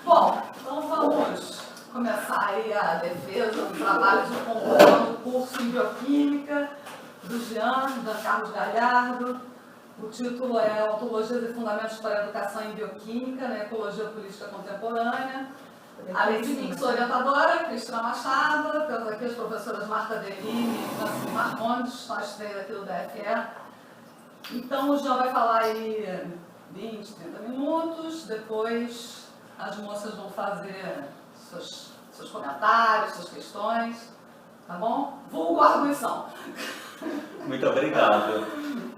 Bom, então vamos começar aí a defesa do trabalho de conclusão do curso em Bioquímica do Jean Carlos Galhardo. O título é Ontologias e Fundamentos para a Educação em Bioquímica, na Ecologia Política Contemporânea. Além de mim, que sou orientadora, Cristina Machado, temos aqui as professoras Marta Deline e Francine Marcondes, nós três aqui do DFE. Então, o Jean vai falar aí 20, 30 minutos, depois as moças vão fazer seus comentários, suas questões, tá bom? Vulgo arguição. Muito obrigado.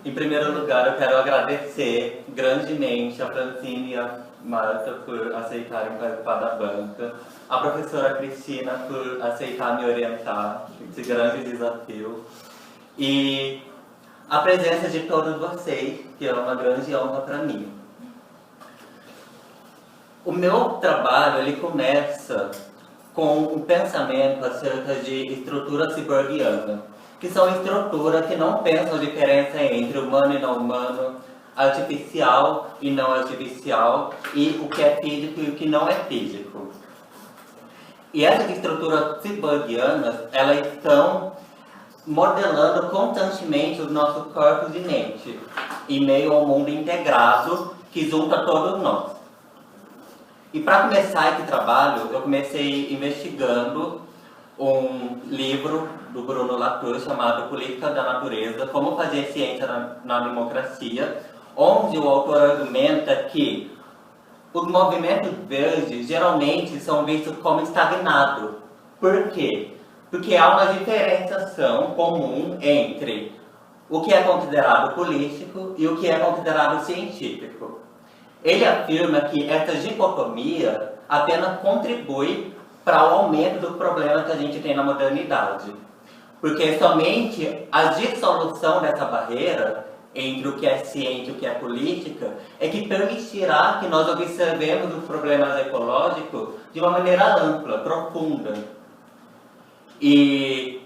Em primeiro lugar, eu quero agradecer grandemente a Francine e a Marta por aceitarem participar da banca, a professora Cristina por aceitar me orientar, esse grande desafio, e a presença de todos vocês, que é uma grande honra para mim. O meu trabalho ele começa com um pensamento acerca de estrutura cyborgiana, que são estruturas que não pensam a diferença entre humano e não humano, artificial e não artificial, e o que é físico e o que não é físico. E essas estruturas cyborgianas, elas estão modelando constantemente os nossos corpos e mente, em meio ao mundo integrado que junta todos nós. E para começar esse trabalho, eu comecei investigando um livro do Bruno Latour chamado Política da Natureza, Como Fazer Ciência na Democracia, onde o autor argumenta que os movimentos verdes geralmente são vistos como estagnados. Por quê? Porque há uma diferenciação comum entre o que é considerado político e o que é considerado científico. Ele afirma que essa dicotomia apenas contribui para o aumento do problema que a gente tem na modernidade. Porque somente a dissolução dessa barreira entre o que é ciência e o que é política é que permitirá que nós observemos os problemas ecológicos de uma maneira ampla, profunda. E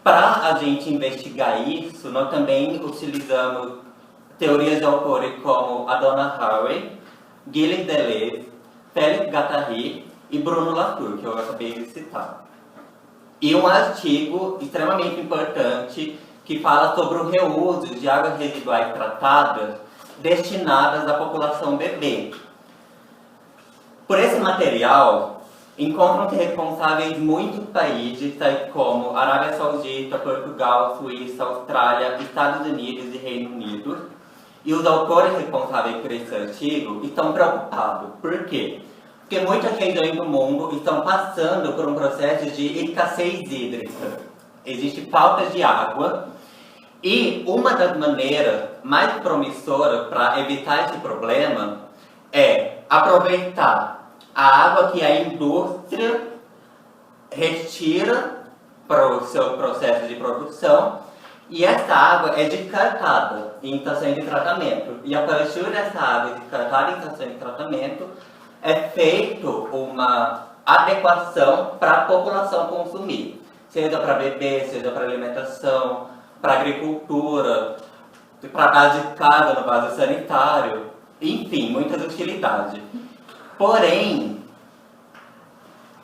para a gente investigar isso, nós também utilizamos teorias de autores como a Donna Haraway, Gilles Deleuze, Félix Guattari e Bruno Latour, que eu acabei de citar. E um artigo extremamente importante que fala sobre o reuso de águas residuais tratadas destinadas à população bebê. Por esse material, encontram-se responsáveis muitos países, tais como Arábia Saudita, Portugal, Suíça, Austrália, Estados Unidos e Reino Unido. E os autores responsáveis por esse artigo estão preocupados. Por quê? Porque muitas regiões do mundo estão passando por um processo de escassez hídrica. Existe falta de água. E uma das maneiras mais promissoras para evitar esse problema é aproveitar a água que a indústria retira para o seu processo de produção, e essa água é descartada em estações de tratamento. E a partir dessa água descartada em estações de tratamento, é feita uma adequação para a população consumir. Seja para beber, seja para alimentação, para agricultura, para base de casa, no vaso sanitário, enfim, muitas utilidades. Porém,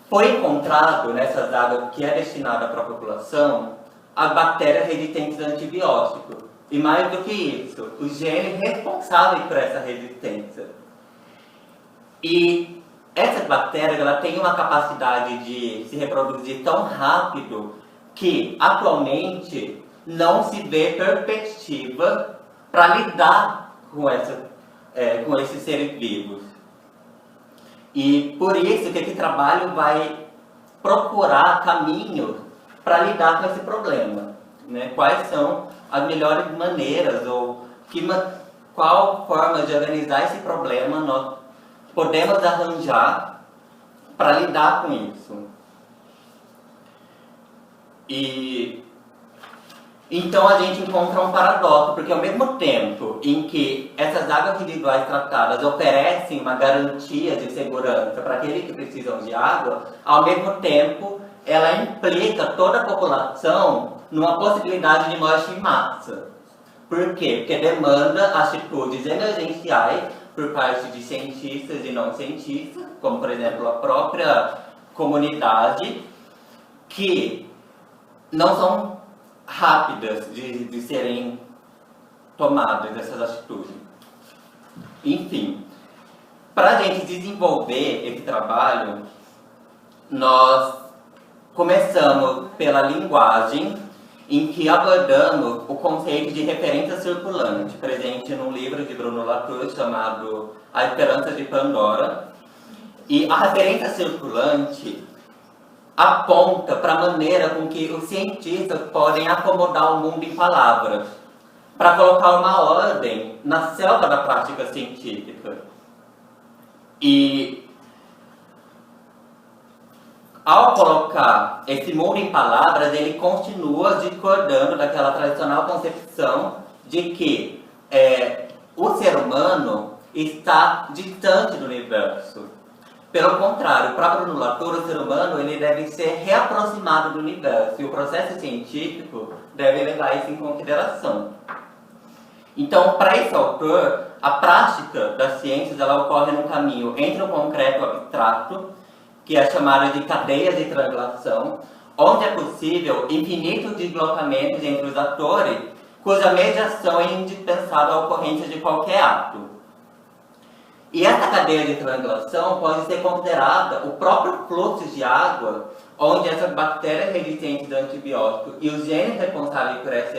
foi encontrado nessas águas que é destinada para a população as bactérias resistentes a antibióticos. E mais do que isso, os genes responsáveis por essa resistência. E essas bactérias ela têm uma capacidade de se reproduzir tão rápido que, atualmente, não se vê perspectiva para lidar com esses seres vivos. E por isso que esse trabalho vai procurar caminhos para lidar com esse problema, né? Quais são as melhores maneiras ou qual forma de organizar esse problema nós podemos arranjar para lidar com isso. E então a gente encontra um paradoxo, porque ao mesmo tempo em que essas águas residuais tratadas oferecem uma garantia de segurança para aqueles que precisam de água, ao mesmo tempo ela implica toda a população numa possibilidade de morte em massa. Por quê? Porque demanda atitudes emergenciais por parte de cientistas e não cientistas, como por exemplo a própria comunidade, que não são rápidas de serem tomadas essas atitudes. Enfim, para a gente desenvolver esse trabalho, nós começamos pela linguagem, em que abordamos o conceito de referência circulante, presente num livro de Bruno Latour chamado A Esperança de Pandora. E a referência circulante aponta para a maneira com que os cientistas podem acomodar o mundo em palavras, para colocar uma ordem na selva da prática científica. E ao colocar esse mundo em palavras, ele continua discordando daquela tradicional concepção de que o ser humano está distante do universo. Pelo contrário, para Bruno Latour, o ser humano ele deve ser reaproximado do universo, e o processo científico deve levar isso em consideração. Então, para esse autor, a prática das ciências ela ocorre num caminho entre o concreto e o abstrato, que é chamada de cadeias de translação, onde é possível infinitos deslocamentos entre os atores, cuja mediação é indispensável à ocorrência de qualquer ato. E essa cadeia de translação pode ser considerada o próprio fluxo de água, onde essas bactérias resistentes a antibióticos e os genes responsáveis por essa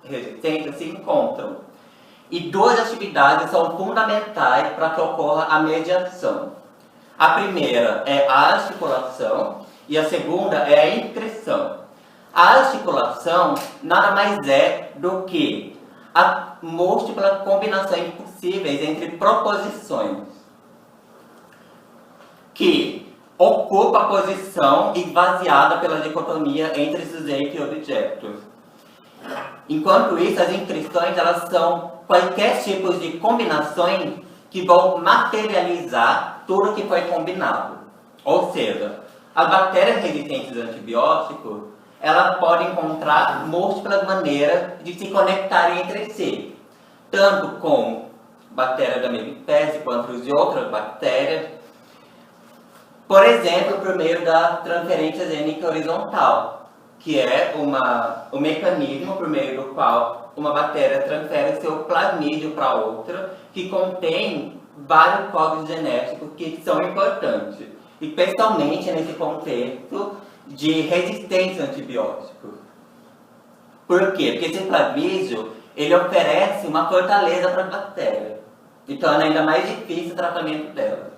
resistência se encontram. E duas atividades são fundamentais para que ocorra a mediação. A primeira é a articulação e a segunda é a inscrição. A articulação nada mais é do que a múltiplas combinações possíveis entre proposições que ocupa a posição esvaziada pela dicotomia entre sujeito e objeto. Enquanto isso, as inscrições elas são quaisquer tipos de combinações que vão materializar tudo que foi combinado. Ou seja, as bactérias resistentes a antibióticos, elas podem encontrar múltiplas maneiras de se conectarem entre si, tanto com bactérias da mesma espécie quanto de outras bactérias, por exemplo, por meio da transferência gênica horizontal, que é um mecanismo por meio do qual uma bactéria transfere seu plasmídio para outra, que contém vários códigos genéticos que são importantes, especialmente nesse contexto de resistência a antibióticos. Por quê? Porque esse plasmídio ele oferece uma fortaleza para as bactérias, e torna ainda mais difícil o tratamento delas.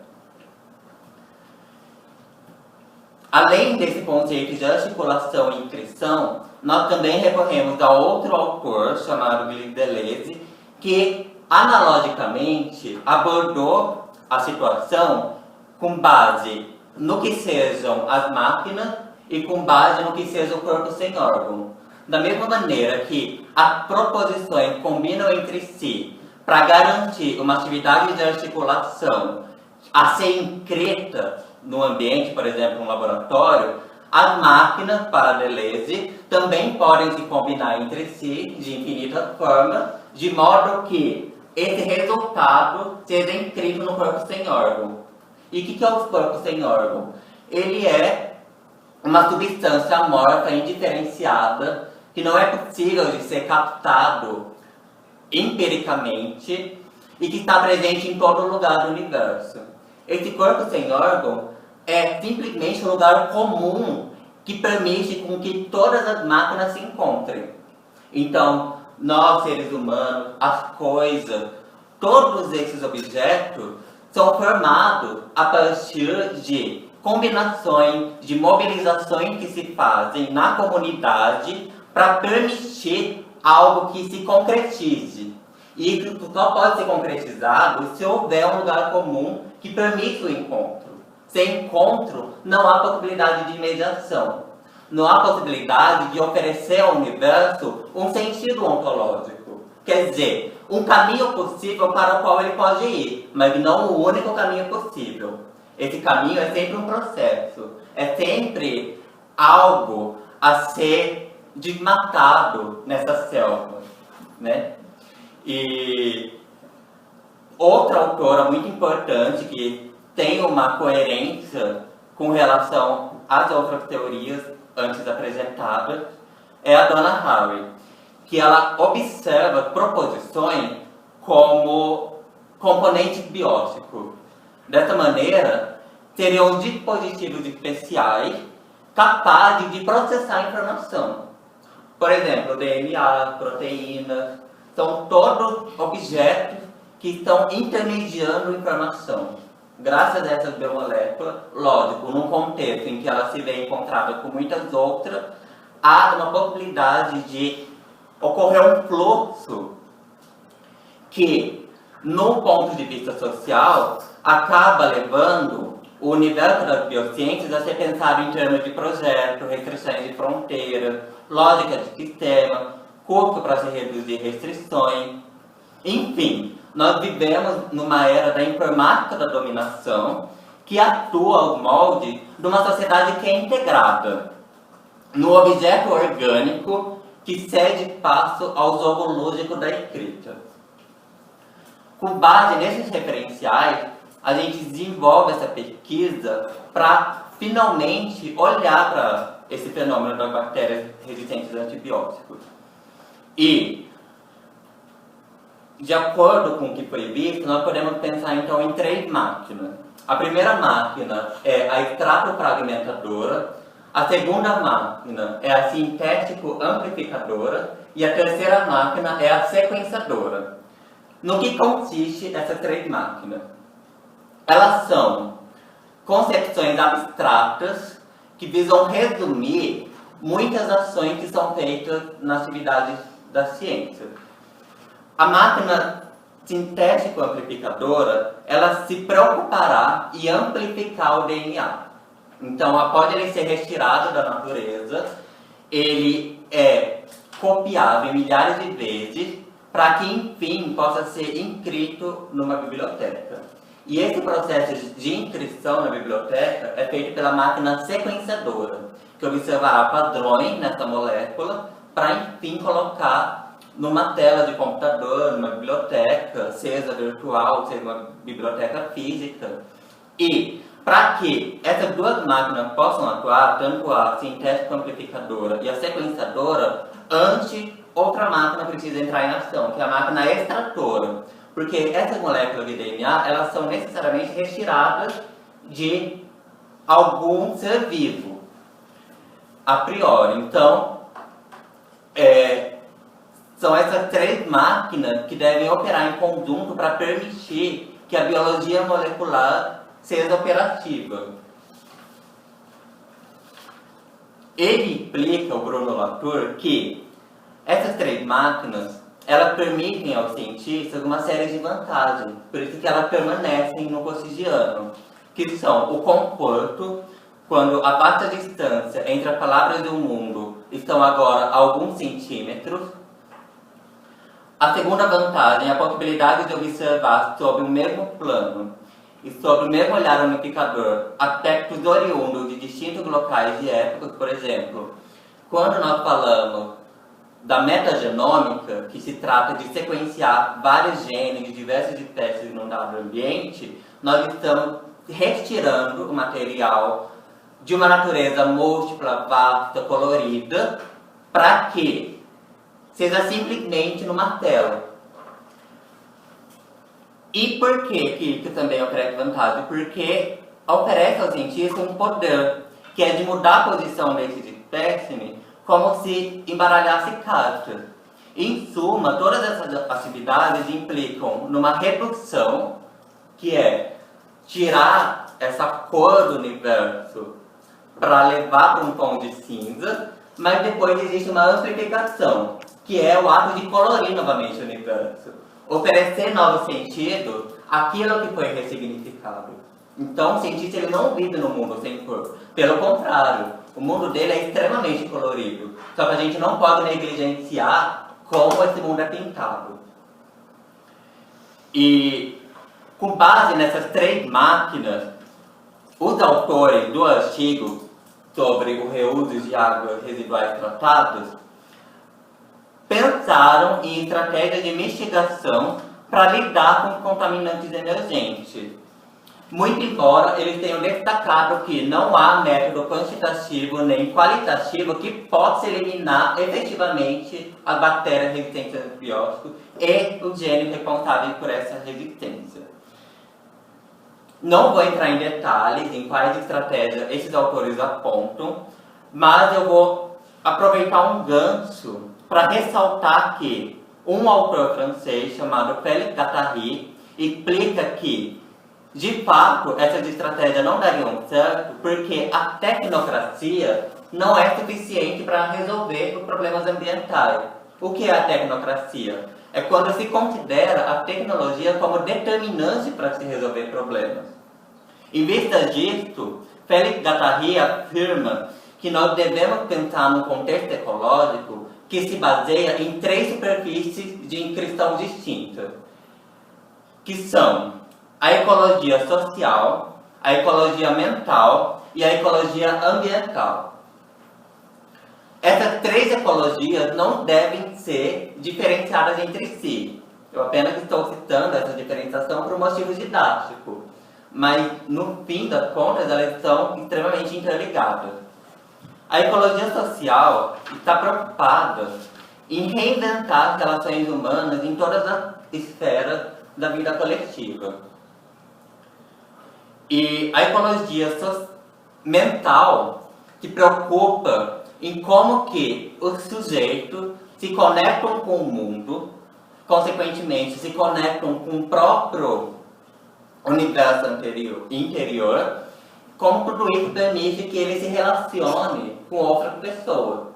Além desse conceito de articulação e inscrição, nós também recorremos a outro autor chamado Gilles Deleuze, que analogicamente abordou a situação com base no que sejam as máquinas e com base no que seja o corpo sem órgão. Da mesma maneira que as proposições combinam entre si para garantir uma atividade de articulação a ser inscrita no ambiente, por exemplo, um laboratório, as máquinas, para Deleuze, também podem se combinar entre si de infinitas formas, de modo que esse resultado seja inscrito no corpo sem órgão. E o que é o corpo sem órgão? Ele é uma substância amorfa indiferenciada que não é possível de ser captado empiricamente e que está presente em todo lugar do universo. Esse corpo sem órgão é simplesmente um lugar comum que permite com que todas as máquinas se encontrem. Então, nós, seres humanos, as coisas, todos esses objetos são formados a partir de combinações, de mobilizações que se fazem na comunidade para permitir algo que se concretize. E que só pode ser concretizado se houver um lugar comum que permita o encontro. Sem encontro, não há possibilidade de mediação. Não há possibilidade de oferecer ao universo um sentido ontológico. Quer dizer, um caminho possível para o qual ele pode ir, mas não o único caminho possível. Esse caminho é sempre um processo. É sempre algo a ser desmatado nessa selva, né? E outra autora muito importante que tem uma coerência com relação às outras teorias antes apresentadas é a Donna Haraway, que ela observa proposições como componente biótico. Dessa maneira, seriam dispositivos especiais capazes de processar a informação. Por exemplo, DNA, proteínas, são todos objetos que estão intermediando informação. Graças a essas biomoléculas, lógico, num contexto em que ela se vê encontrada com muitas outras, há uma possibilidade de ocorrer um fluxo que, no ponto de vista social, acaba levando o universo das biociências a ser pensado em termos de projeto, restrições de fronteira, lógica de sistema, custo para se reduzir restrições. Enfim, nós vivemos numa era da informática da dominação que atua aos moldes de uma sociedade que é integrada no objeto orgânico que cede passo ao jogo lúdico da escrita. Com base nesses referenciais, a gente desenvolve essa pesquisa para finalmente olhar para esse fenômeno das bactérias resistentes a antibióticos. E, de acordo com o que foi visto, nós podemos pensar então em 3 máquinas. A primeira máquina é a extrato-fragmentadora, a segunda máquina é a sintético-amplificadora e a terceira máquina é a sequenciadora. No que consiste essas 3 máquinas? Elas são concepções abstratas que visam resumir muitas ações que são feitas nas atividades da ciência. A máquina sintético-amplificadora, ela se preocupará em amplificar o DNA. Então, após ele ser retirado da natureza, ele é copiado em milhares de vezes para que, enfim, possa ser inscrito numa biblioteca. E esse processo de inscrição na biblioteca é feito pela máquina sequenciadora, que observará padrões nessa molécula para, enfim, colocar numa tela de computador, numa biblioteca, seja virtual, seja uma biblioteca física. E, para que essas 2 máquinas possam atuar, tanto a sintético-amplificadora e a sequenciadora, antes outra máquina precisa entrar em ação, que é a máquina extratora. Porque essas moléculas de DNA, elas são necessariamente retiradas de algum ser vivo, a priori. Então, são essas 3 máquinas que devem operar em conjunto para permitir que a biologia molecular seja operativa. Ele explica, o Bruno Latour, que essas 3 máquinas elas permitem aos cientistas uma série de vantagens, por isso que elas permanecem no cotidiano, que são o conforto, quando a vasta distância entre as palavras do mundo estão agora a alguns centímetros. A segunda vantagem é a possibilidade de observar sobre o mesmo plano e sobre o mesmo olhar unificador aspectos oriundos de distintos locais e épocas. Por exemplo, quando nós falamos da metagenômica, que se trata de sequenciar vários genes de diversas espécies num dado ambiente, nós estamos retirando o material de uma natureza múltipla, vasta, colorida, para que seja simplesmente numa tela. E por que isso também oferece vantagem? Porque oferece ao cientista um poder, que é de mudar a posição desses espécimes como se embaralhasse cartas. Em suma, todas essas atividades implicam numa redução, que é tirar essa cor do universo para levar para um tom de cinza, mas depois existe uma amplificação, que é o ato de colorir novamente o universo, oferecer novos sentidos àquilo que foi ressignificado. Então, o cientista ele não vive no mundo sem cor, pelo contrário, o mundo dele é extremamente colorido, só que a gente não pode negligenciar como esse mundo é pintado. E, com base nessas 3 máquinas, os autores do artigo sobre o reuso de águas residuais tratadas pensaram em estratégias de mitigação para lidar com contaminantes emergentes. Muito embora eles tenham destacado que não há método quantitativo nem qualitativo que possa eliminar efetivamente as bactérias resistentes a antibióticos e os genes responsáveis por essa resistência. Não vou entrar em detalhes em quais estratégias esses autores apontam, mas eu vou aproveitar um gancho para ressaltar que um autor francês chamado Félix Guattari explica que, de fato, essas estratégias não dariam certo porque a tecnocracia não é suficiente para resolver os problemas ambientais. O que é a tecnocracia? É quando se considera a tecnologia como determinante para se resolver problemas. Em vista disso, Félix Guattari afirma que nós devemos pensar num contexto ecológico que se baseia em 3 superfícies de inscrição distintas, que são a ecologia social, a ecologia mental e a ecologia ambiental. Essas 3 ecologias não devem ser diferenciadas entre si. Eu apenas estou citando essa diferenciação por um motivo didático, mas no fim das contas elas são extremamente interligadas. A ecologia social está preocupada em reinventar as relações humanas em todas as esferas da vida coletiva. E a ecologia mental se preocupa em como que os sujeitos se conectam com o mundo, consequentemente se conectam com o próprio universo interior, como tudo isso permite que ele se relacione com outras pessoas.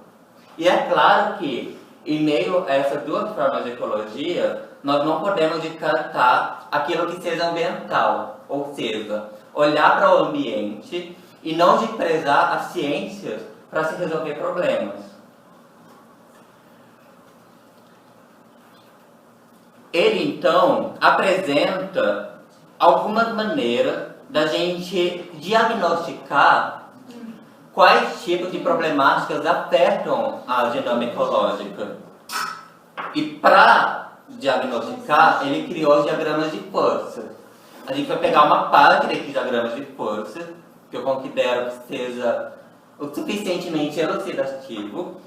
E é claro que, em meio a essas 2 formas de ecologia, nós não podemos descartar aquilo que seja ambiental, ou seja, olhar para o ambiente e não desprezar as ciências para se resolver problemas. Ele, então, apresenta algumas maneiras da gente diagnosticar quais tipos de problemáticas afetam a dinâmica ecológica. E para diagnosticar, ele criou os diagramas de força. A gente vai pegar uma parte desses diagramas de força, que eu considero que seja o suficientemente elucidativo,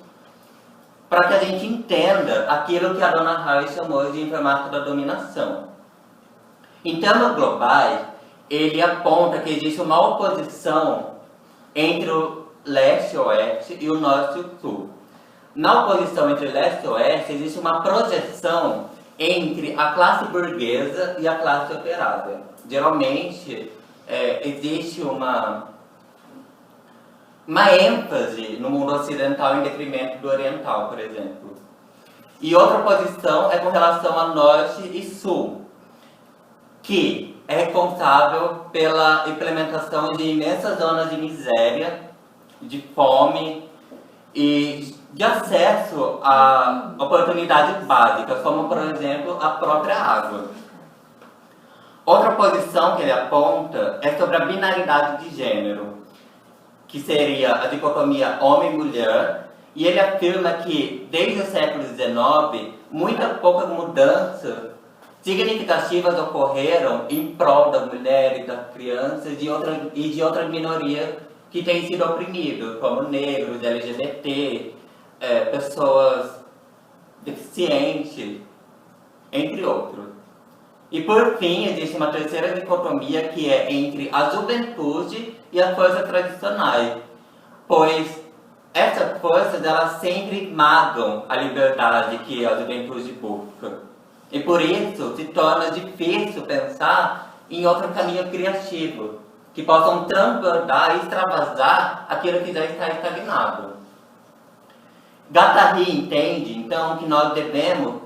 para que a gente entenda aquilo que a dona Harry chamou de informática da dominação. Em termos globais, ele aponta que existe uma oposição entre o leste e o oeste e o norte e o sul. Na oposição entre leste e oeste, existe uma projeção entre a classe burguesa e a classe operária. Geralmente, existe uma ênfase no mundo ocidental em detrimento do oriental, por exemplo. E outra oposição é com relação a norte e sul, que é responsável pela implementação de imensas zonas de miséria, de fome e de acesso a oportunidades básicas, como, por exemplo, a própria água. Outra posição que ele aponta é sobre a binaridade de gênero, que seria a dicotomia homem-mulher, e ele afirma que, desde o século XIX, muitas poucas mudanças significativas ocorreram em prol das mulheres, das crianças e de outras minorias que têm sido oprimidas, como negros, LGBT, pessoas deficientes, entre outros. E por fim, existe uma terceira dicotomia que é entre a juventude e as forças tradicionais, pois essas forças elas sempre magam a liberdade que a juventude busca. E por isso se torna difícil pensar em outro caminho criativo, que possam transbordar e extravasar aquilo que já está estagnado. Guattari entende, então, que nós devemos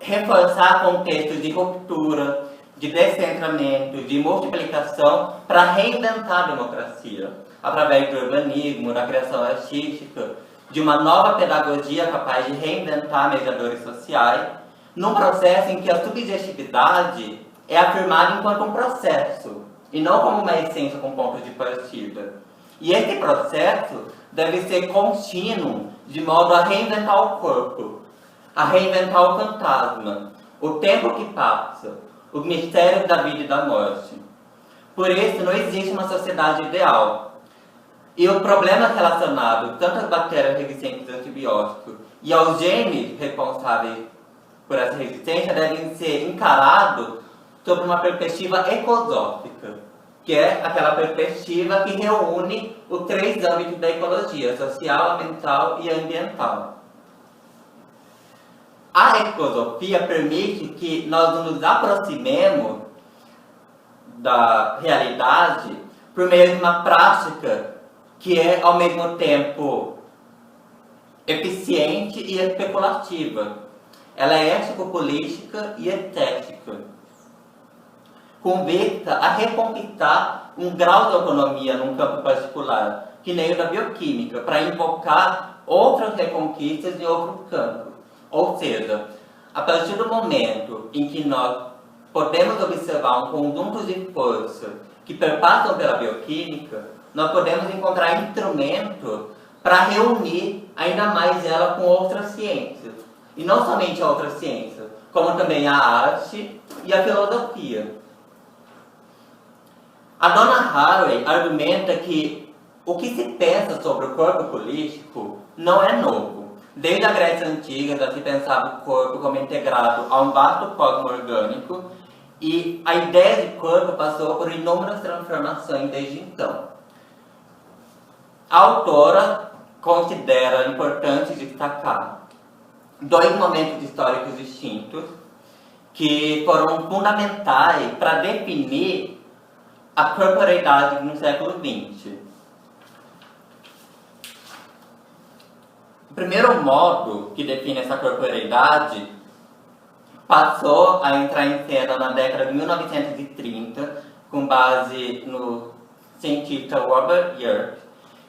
reforçar contextos de ruptura, de descentramento, de multiplicação para reinventar a democracia, através do urbanismo, da criação artística, de uma nova pedagogia capaz de reinventar mediadores sociais, num processo em que a subjetividade é afirmada enquanto um processo, e não como uma essência com ponto de partida. E esse processo deve ser contínuo, de modo a reinventar o corpo, a reinventar o fantasma, o tempo que passa, o mistério da vida e da morte. Por isso, não existe uma sociedade ideal. E o problema relacionado tanto às bactérias resistentes a antibióticos e aos genes responsáveis por essa resistência devem ser encarados sob uma perspectiva ecosófica, que é aquela perspectiva que reúne os 3 âmbitos da ecologia: social, ambiental e ambiental. A ecosofia permite que nós nos aproximemos da realidade por meio de uma prática que é, ao mesmo tempo, eficiente e especulativa. Ela é ético-política e estética, com vista a reconquistar um grau de autonomia num campo particular, que nem o da bioquímica, para invocar outras reconquistas em outro campo. Ou seja, a partir do momento em que nós podemos observar um conjunto de forças que perpassam pela bioquímica, nós podemos encontrar instrumentos para reunir ainda mais ela com outras ciências. E não somente a outras ciências, como também a arte e a filosofia. A dona Haraway argumenta que o que se pensa sobre o corpo político não é novo. Desde a Grécia Antiga já se pensava o corpo como integrado a um vasto cosmo orgânico, e a ideia de corpo passou por inúmeras transformações desde então. A autora considera importante destacar 2 momentos históricos distintos que foram fundamentais para definir a corporeidade no século XX. O primeiro modo que define essa corporeidade passou a entrar em cena na década de 1930, com base no cientista Robert Yerkes,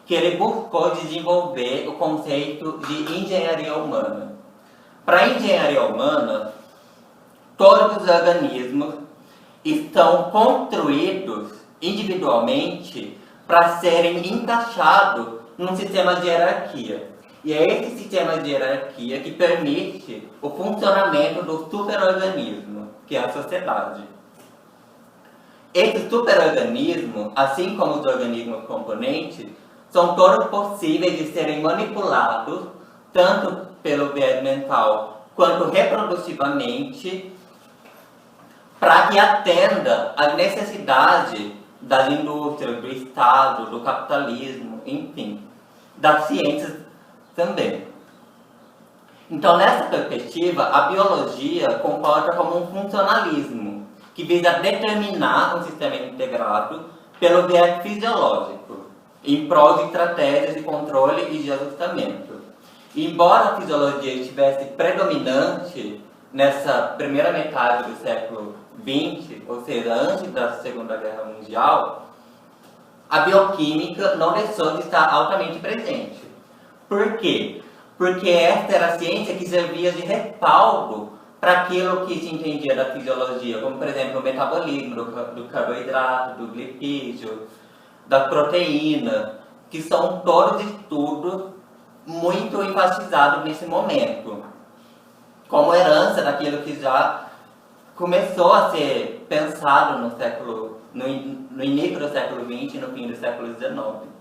que ele buscou desenvolver o conceito de engenharia humana. Para a engenharia humana, todos os organismos estão construídos individualmente para serem encaixados num sistema de hierarquia. E é esse sistema de hierarquia que permite o funcionamento do superorganismo, que é a sociedade. Esse superorganismo, assim como os organismos componentes, são todos possíveis de serem manipulados, tanto pelo viés mental quanto reprodutivamente, para que atenda às necessidades das indústrias, do Estado, do capitalismo, enfim, das ciências também. Então, nessa perspectiva, a biologia comporta como um funcionalismo, que visa determinar um sistema integrado pelo viés fisiológico, em prol de estratégias de controle e de ajustamento. E, embora a fisiologia estivesse predominante nessa primeira metade do século XX, ou seja, antes da Segunda Guerra Mundial, a bioquímica não deixou de estar altamente presente. Por quê? Porque esta era a ciência que servia de respaldo para aquilo que se entendia da fisiologia, como, por exemplo, o metabolismo do carboidrato, do glipídio, da proteína, que são todos estudos muito enfatizados nesse momento, como herança daquilo que já começou a ser pensado no início do século XX e no fim do século XIX.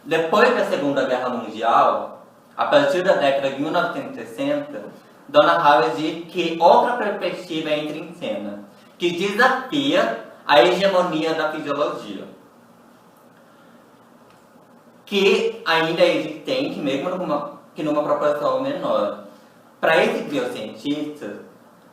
Depois da Segunda Guerra Mundial, a partir da década de 1960, Dona Haraway diz que outra perspectiva entra em cena, que desafia a hegemonia da fisiologia, que ainda é existente, mesmo que numa proporção menor. Para esses biocientistas,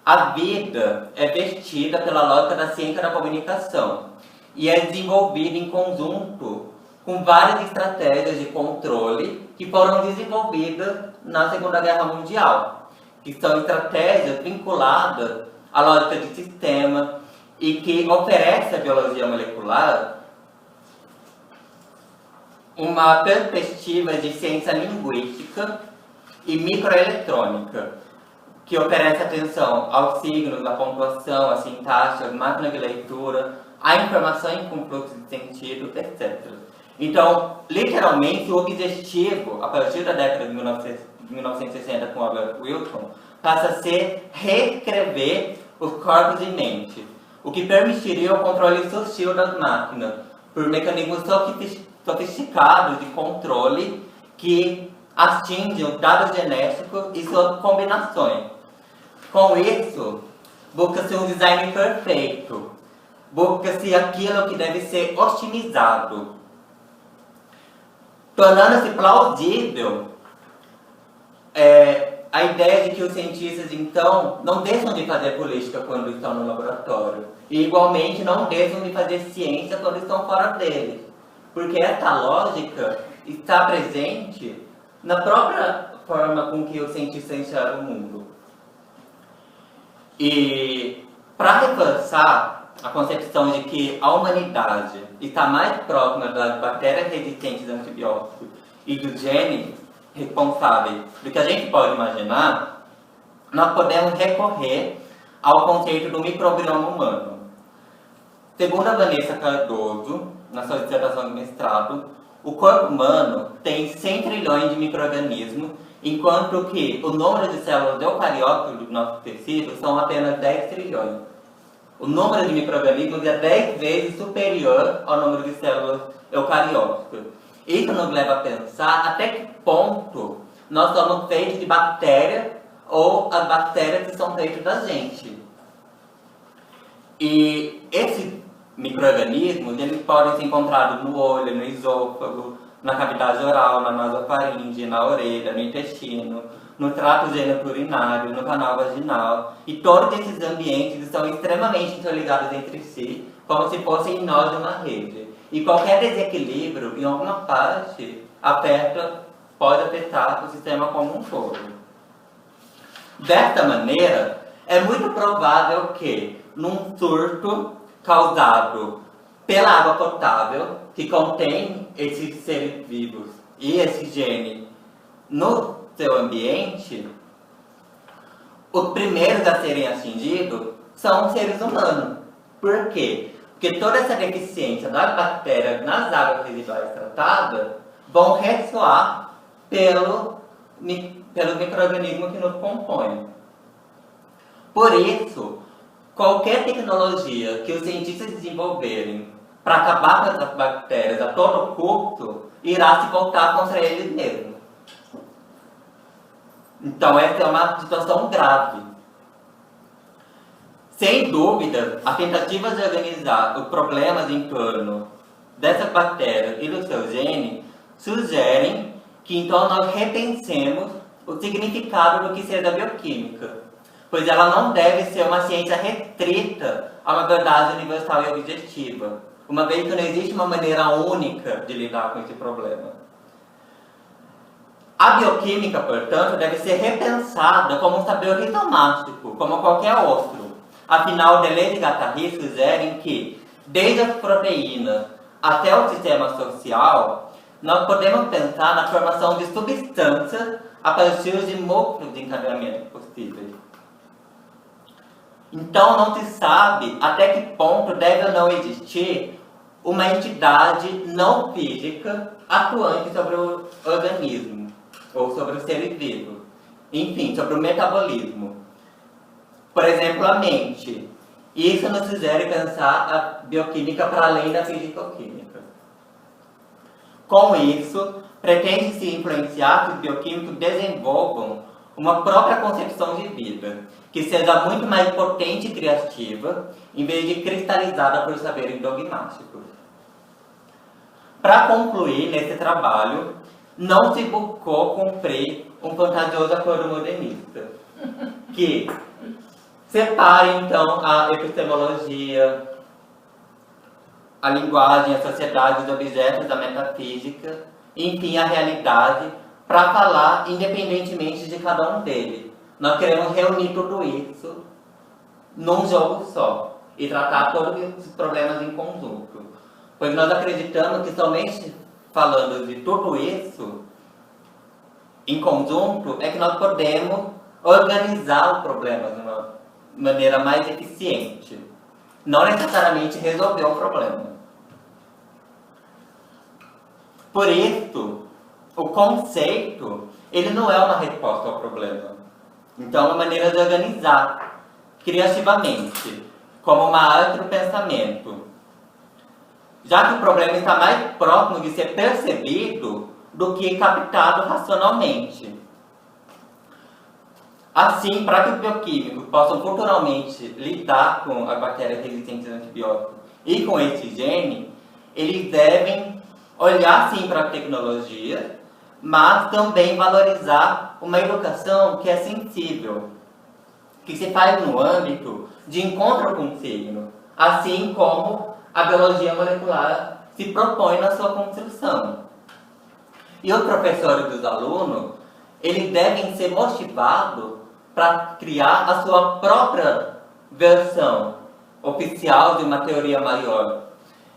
a vida é vestida pela lógica da ciência da comunicação e é desenvolvida em conjunto com várias estratégias de controle que foram desenvolvidas na Segunda Guerra Mundial, que são estratégias vinculadas à lógica de sistema e que oferece à biologia molecular uma perspectiva de ciência linguística e microeletrônica, que oferece atenção aos signos, à pontuação, à sintaxe, às máquinas de leitura, à informação com fluxo de sentido, etc. Então, literalmente, o objetivo, a partir da década de de 1960 com Albert Wilson, passa a ser reescrever os corpos de mente, o que permitiria o controle sutil das máquinas, por mecanismos sofisticados de controle que atingem os dados genéticos e suas combinações. Com isso, busca-se um design perfeito, busca-se aquilo que deve ser otimizado, tornando-se plausível a ideia de que os cientistas, então, não deixam de fazer política quando estão no laboratório, e igualmente não deixam de fazer ciência quando estão fora dele, porque essa lógica está presente na própria forma com que o cientista enxerga o mundo. E para reforçar a concepção de que a humanidade está mais próxima das bactérias resistentes a antibióticos e dos genes responsáveis do que a gente pode imaginar, nós podemos recorrer ao conceito do microbioma humano. Segundo a Vanessa Cardoso, na sua dissertação de mestrado, o corpo humano tem 100 trilhões de micro-organismos, enquanto que o número de células eucarióticas do nosso tecido são apenas 10 trilhões. O número de micro-organismos é 10 vezes superior ao número de células eucarióticas. Isso nos leva a pensar até que ponto nós somos feitos de bactérias ou as bactérias que são feitas da gente. E esses micro-organismos, eles podem ser encontrados no olho, no esôfago, na cavidade oral, na nasofaringe, na orelha, no intestino, no trato geniturinário, no canal vaginal. E todos esses ambientes estão extremamente interligados entre si, como se fossem nós de uma rede. E qualquer desequilíbrio em alguma parte pode afetar o sistema como um todo. Desta maneira, é muito provável que, num surto causado pela água potável, que contém esses seres vivos e esse gene no seu ambiente, os primeiros a serem atingidos são os seres humanos. Por quê? Porque toda essa deficiência das bactérias nas águas residuais tratadas vão ressoar pelo micro-organismo que nos compõe. Por isso, qualquer tecnologia que os cientistas desenvolverem para acabar com essas bactérias a todo custo, irá se voltar contra eles mesmos. Então essa é uma situação grave. Sem dúvida, as tentativas de organizar os problemas em torno dessas bactérias e do seu gene sugerem que então nós repensemos o significado do que seja a bioquímica, pois ela não deve ser uma ciência restrita a uma verdade universal e objetiva, uma vez que não existe uma maneira única de lidar com esse problema. A bioquímica, portanto, deve ser repensada como um saber ritomático, como qualquer outro. Afinal, Deleuze e Guattari sugerem que, desde as proteínas até o sistema social, nós podemos pensar na formação de substâncias a partir de múltiplos desencadeamentos possíveis. Então, não se sabe até que ponto deve ou não existir uma entidade não física atuante sobre o organismo, ou sobre o ser vivo, enfim, sobre o metabolismo. Por exemplo, a mente. Isso nos sugere pensar a bioquímica para além da fisicoquímica. Com isso, pretende-se influenciar que os bioquímicos desenvolvam uma própria concepção de vida, que seja muito mais potente e criativa, em vez de cristalizada por saberes dogmáticos. Para concluir nesse trabalho, não se buscou cumprir um fantasioso acordo modernista, que separe então a epistemologia, a linguagem, a sociedade, os objetos da metafísica, enfim, a realidade, para falar independentemente de cada um deles. Nós queremos reunir tudo isso num jogo só e tratar todos os problemas em conjunto. Pois nós acreditamos que somente falando de tudo isso em conjunto é que nós podemos organizar o problema de uma maneira mais eficiente. Não necessariamente resolver o problema. Por isso, o conceito, ele não é uma resposta ao problema. Então, é uma maneira de organizar criativamente, como uma arte do pensamento. Já que o problema está mais próximo de ser percebido do que captado racionalmente. Assim, para que os bioquímicos possam futuramente lidar com as bactérias resistentes a antibióticos e com esse gene, eles devem olhar sim para a tecnologia, mas também valorizar uma educação que é sensível, que se faz no âmbito de encontro com o signo, assim como a biologia molecular se propõe na sua construção. E os professores dos alunos, eles devem ser motivados para criar a sua própria versão oficial de uma teoria maior.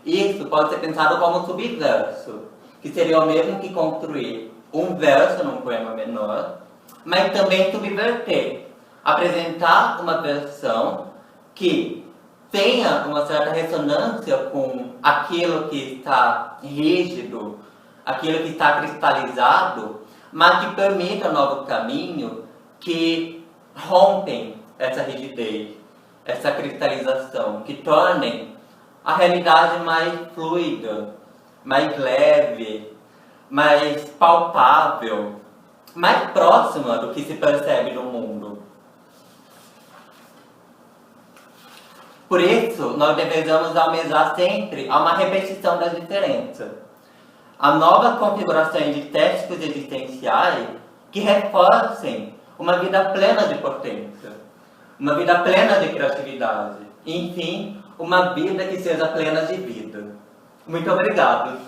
Isso pode ser pensado como um subverso, que seria o mesmo que construir um verso num poema menor, mas também subverter, apresentar uma versão que tenha uma certa ressonância com aquilo que está rígido, aquilo que está cristalizado, mas que permita novos caminhos que rompem essa rigidez, essa cristalização, que tornem a realidade mais fluida, mais leve, mais palpável, mais próxima do que se percebe no mundo. Por isso, nós devemos almejar sempre a uma repetição das diferenças, a novas configurações de testes existenciais que reforcem uma vida plena de potência, uma vida plena de criatividade, enfim, uma vida que seja plena de vida. Muito obrigado.